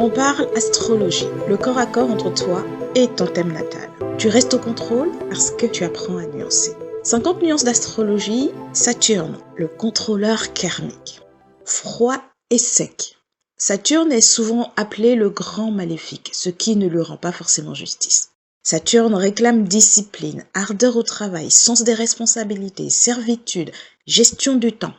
On parle astrologie, le corps à corps entre toi et ton thème natal. Tu restes au contrôle parce que tu apprends à nuancer. 50 nuances d'astrologie, Saturne, le contrôleur karmique. Froid et sec. Saturne est souvent appelé le grand maléfique, ce qui ne lui rend pas forcément justice. Saturne réclame discipline, ardeur au travail, sens des responsabilités, servitude, gestion du temps.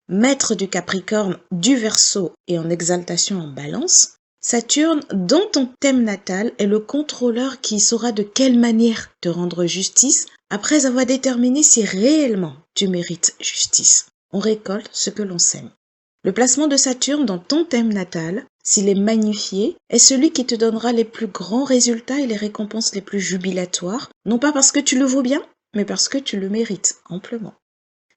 Maître du Capricorne, du Verseau et en exaltation en Balance, Saturne, dans ton thème natal, est le contrôleur qui saura de quelle manière te rendre justice après avoir déterminé si réellement tu mérites justice. On récolte ce que l'on sème. Le placement de Saturne dans ton thème natal, s'il est magnifié, est celui qui te donnera les plus grands résultats et les récompenses les plus jubilatoires, non pas parce que tu le vaux bien, mais parce que tu le mérites amplement.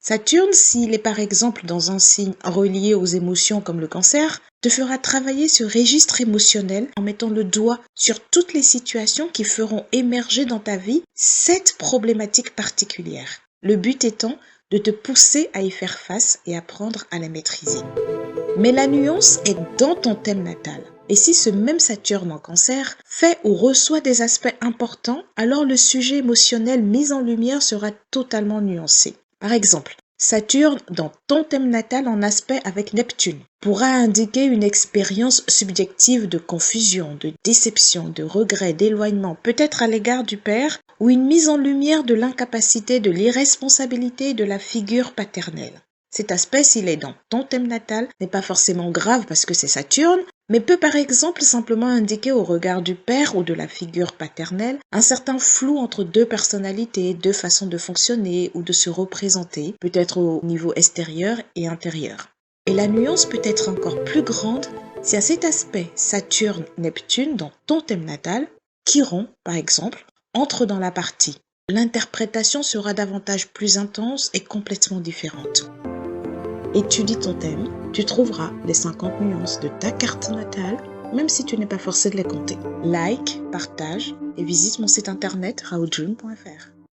Saturne, s'il est par exemple dans un signe relié aux émotions comme le Cancer, te fera travailler ce registre émotionnel en mettant le doigt sur toutes les situations qui feront émerger dans ta vie cette problématique particulière. Le but étant de te pousser à y faire face et apprendre à la maîtriser. Mais la nuance est dans ton thème natal. Et si ce même Saturne en Cancer fait ou reçoit des aspects importants, alors le sujet émotionnel mis en lumière sera totalement nuancé. Par exemple, Saturne, dans ton thème natal en aspect avec Neptune, pourra indiquer une expérience subjective de confusion, de déception, de regret, d'éloignement, peut-être à l'égard du père, ou une mise en lumière de l'incapacité, de l'irresponsabilité de la figure paternelle. Cet aspect, s'il est dans ton thème natal, n'est pas forcément grave parce que c'est Saturne, mais peut par exemple simplement indiquer au regard du père ou de la figure paternelle un certain flou entre deux personnalités, deux façons de fonctionner ou de se représenter, peut-être au niveau extérieur et intérieur. Et la nuance peut être encore plus grande si à cet aspect Saturne-Neptune dans ton thème natal, Chiron par exemple, entre dans la partie. L'interprétation sera davantage plus intense et complètement différente. Étudie ton thème, tu trouveras les 50 nuances de ta carte natale, même si tu n'es pas forcé de les compter. Like, partage et visite mon site internet raoudjun.fr.